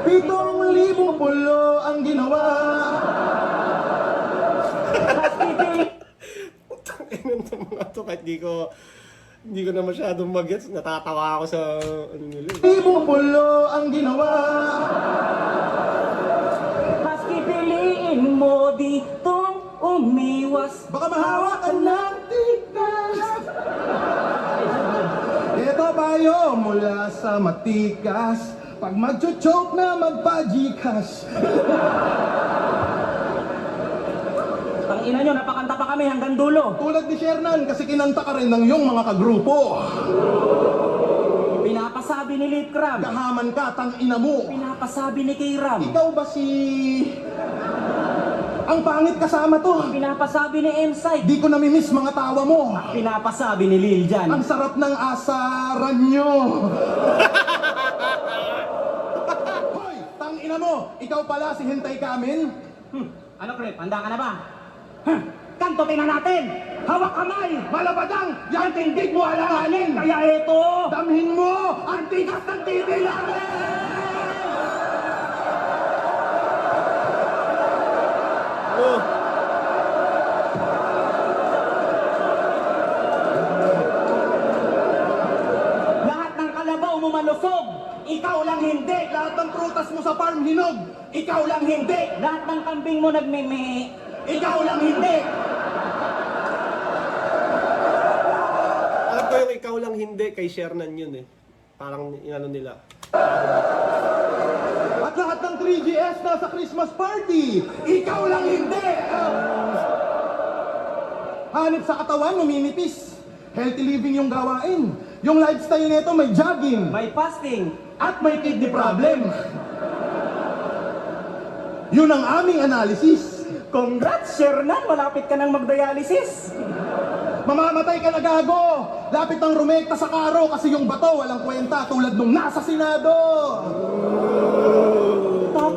S2: 7,000 pulo ang ginawa.
S1: Putang ina ng mga to, kahit hindi ko na masyadong mag-gets. Natatawa ako sa ano nila.
S2: 1,000 pulo ang ginawa.
S5: Husky, piliin mo ditong umiwas.
S2: Baka mahawakan ng tikas. Ito tayo mula sa matikas. Pag mag-choke na magpa-Gcash.
S5: Tangina nyo, napakanta pa kami hanggang dulo.
S2: Tulad ni Shernan kasi kinanta ka rin ng iyong mga kagrupo.
S5: Pinapasabi ni Litcram.
S2: Kahaman ka, tang-ina mo.
S5: Pinapasabi ni Kairam.
S2: Ikaw ba si... Ang pangit kasama to.
S5: Pinapasabi ni Emsay.
S2: Di ko namimiss mga tawa mo.
S5: Pinapasabi ni Liljan.
S2: Ang sarap ng asaran nyo. Hoy, tang-ina mo. Ikaw pala si Hintay Kamin.
S5: Ano, Crip? Handa ka na ba? Kantutin na natin!
S2: Hawak kamay, malabadang, yan tindig mo alanganin.
S5: Kaya ito!
S2: Damhin mo ang tigas ng TV namin!
S1: Oh,
S5: Lahat ng kalabaw mo malusog! Ikaw lang hindi!
S2: Lahat ng prutas mo sa farm hinog.
S5: Ikaw lang hindi! Lahat ng kambing mo nagmimi. Ikaw lang hindi!
S1: Alam ko yung ikaw lang hindi kay Shernan yun eh. Parang inano nila.
S2: At lahat ng 3GS na sa Christmas party. Ikaw lang hindi. Hanip sa katawan, numinipis. Healthy living yung gawain. Yung lifestyle nito may jogging.
S5: May fasting.
S2: At may kidney problem. Yun ang aming analysis.
S5: Congrats, Shernan! Malapit ka nang mag-dialysis.
S2: Mamamatay ka na gago. Lapit ng rumekta sa karo kasi yung bato walang kwenta tulad nung nasa Senado.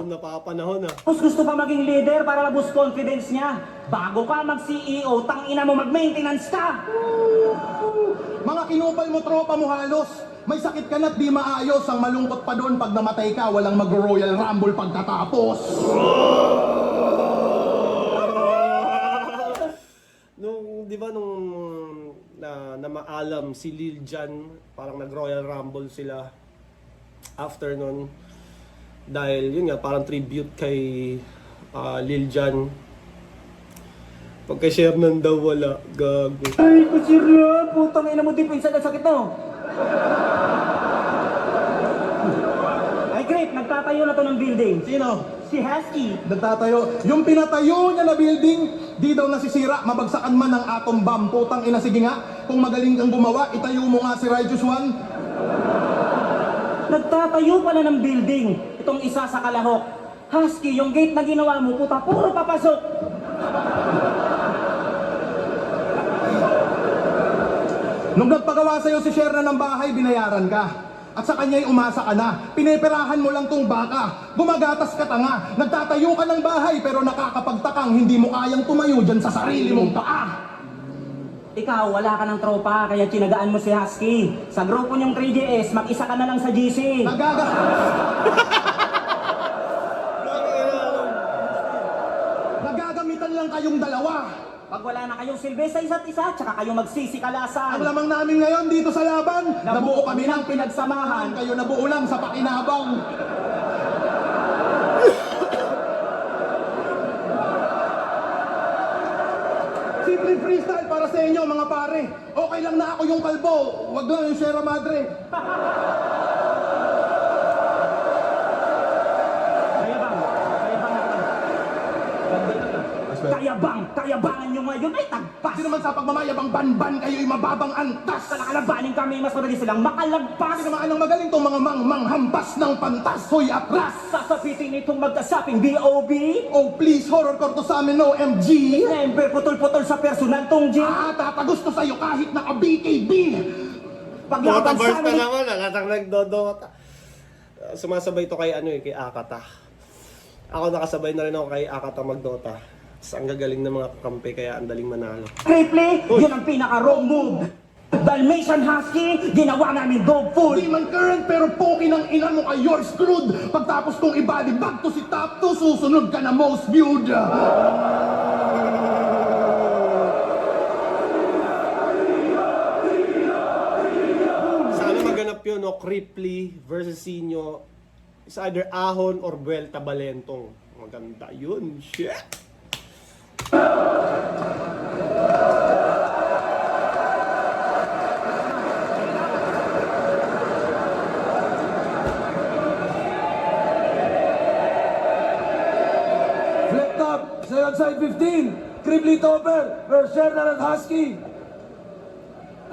S1: Napapanahon ah.
S5: Tapos gusto pa maging leader para maboost confidence niya. Bago ka mag-CEO, tangina mo mag-maintenance ka.
S2: Mga kinupal mo, tropa mo halos. May sakit ka na't di maayos. Ang malungkot pa doon pag namatay ka, walang mag-Royal Rumble pagkatapos.
S1: Nung, di ba nung na maalam si Lil Jon, parang nag-Royal Rumble sila after nun. Dahil yun nga, parang tribute kay Lil Jon. Pagka-share nun daw wala, gago.
S5: Ay, Shernan! Putang ina mo, di pinsan ang sakit mo. Ay, great! Nagtatayo na to ng building.
S2: Sino?
S5: Si Husky.
S2: Nagtatayo. Yung pinatayo niya na building, di daw nasisira. Mabagsakan man ng atom bomb. Putang ina, sige nga. Kung magaling kang gumawa, itayo mo nga si Righteous One.
S5: Nagtatayo pala ng building. Itong isa sa Kalahok. Husky, yung gate na ginawa mo, puta, puro papasok.
S2: Nung nagpagawa sa'yo si Sherna ng bahay, binayaran ka. At sa kanya'y umasa ka na. Pineperahan mo lang tong baka. Gumagatas ka tanga. Nagtatayo ka ng bahay pero nakakapagtakang hindi mo kayang tumayo dyan sa sarili mong paa.
S5: Ikaw, wala ka ng tropa, kaya tinagaan mo si Husky. Sa grupo niyong 3GS, mag-isa ka na lang sa GC.
S2: Nagagamitan lang kayong dalawa.
S5: Pag wala na kayong silbi sa isa't isa, tsaka kayo magsisikalasan.
S2: Ang lamang namin ngayon dito sa laban, nabuo kami ng
S5: pinagsamahan.
S2: kayo nabuo lang sa pakinabang. Simple freestyle para sa inyo mga pare. Okay lang na ako yung kalbo, wag lang yung Sierra Madre.
S5: Kayabangan nyo ngayon ay tagpas.
S2: Di naman sa pagmamayabang ban-ban kayo'y mababang antas.
S5: Sa nakalabanin kami, mas madali silang makalagpas.
S2: Di naman anong magaling tong mga manghampas ng pantas. Hoy atras!
S5: Sasapitin itong magkasaping B.O.B.
S2: Oh please, horrorcore to sa amin, no MG.
S5: Member putol-putol sa personal tong G.
S2: Tatagusto sa'yo kahit naka-BKB.
S5: Paglaban sa
S1: Bars na
S5: amin.
S1: naman, nakatang nagdodota. Sumasabay to kay kay Akata. Ako nakasabay na rin ako kay Akata magdota. Ang gagaling ng mga kakampi kaya ang daling manalo.
S5: Triple, yun ang pinaka-wrong move. Dalmatian Husky, ginawa namin dog food.
S2: Di man current pero poki ng ina mo kay you're screwed. Pagtapos kong i-body bag to si top 2, susunod ka na most viewed.
S1: Sana maganap yun, no? Cripply versus Sinyo. It's either Ahon or Buelta Balentong. Maganda yun. Shit!
S2: Flip top, second side 15. Cribbly Topper versus Sherna at Husky.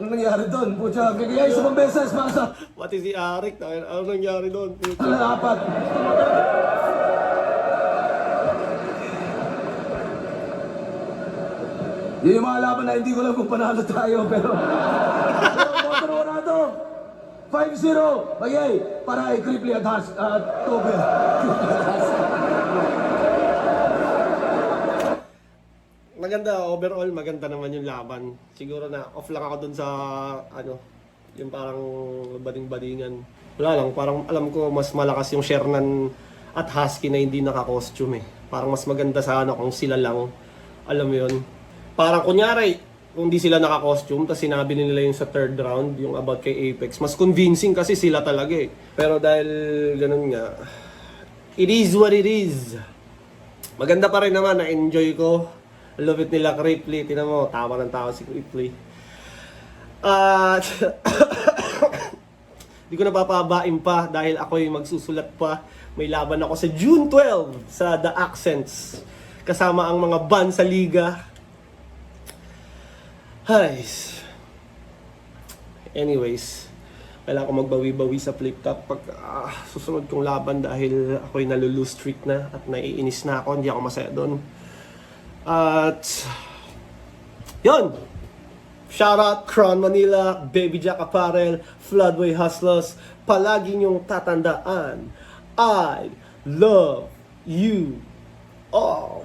S2: Ano nangyari doon? Pucha, bigay sa beses para sa
S1: Pati si Arik, ano nangyari doon?
S2: apat. Yun yung mga laban na hindi ko lang kung panalo tayo, pero... Motor ko na to. 5-0. Bagay, para kay Cripply at Topper.
S1: Maganda, overall maganda naman yung laban. Siguro na off lang ako dun sa yung parang bading-badingan. Wala lang, parang alam ko mas malakas yung Shernan at Husky na hindi naka-costume eh. Parang mas maganda sana kung sila lang. Alam mo yun. Parang kunyari, kung di sila naka-costume, tapos sinabi nila yung sa third round, yung about kay Apex, mas convincing kasi sila talaga eh. Pero dahil ganun nga, it is what it is. Maganda pa rin naman, na-enjoy ko. Love it nila Ripley. Tinan mo, tawa ng tawa si Ripley. At di ko napapabain pa dahil ako'y magsusulat pa. May laban ako sa June 12 sa The Accents. Kasama ang mga band sa liga. Anyways, kailangan ko magbawi-bawi sa flip top pag susunod kong laban dahil ako'y nalulose streak na at naiinis na ako, hindi ako masaya doon. At yun! Shoutout Crown Manila, Baby Jack Apparel, Floodway Hustlers. Palagi niyong tatandaan, I love you all.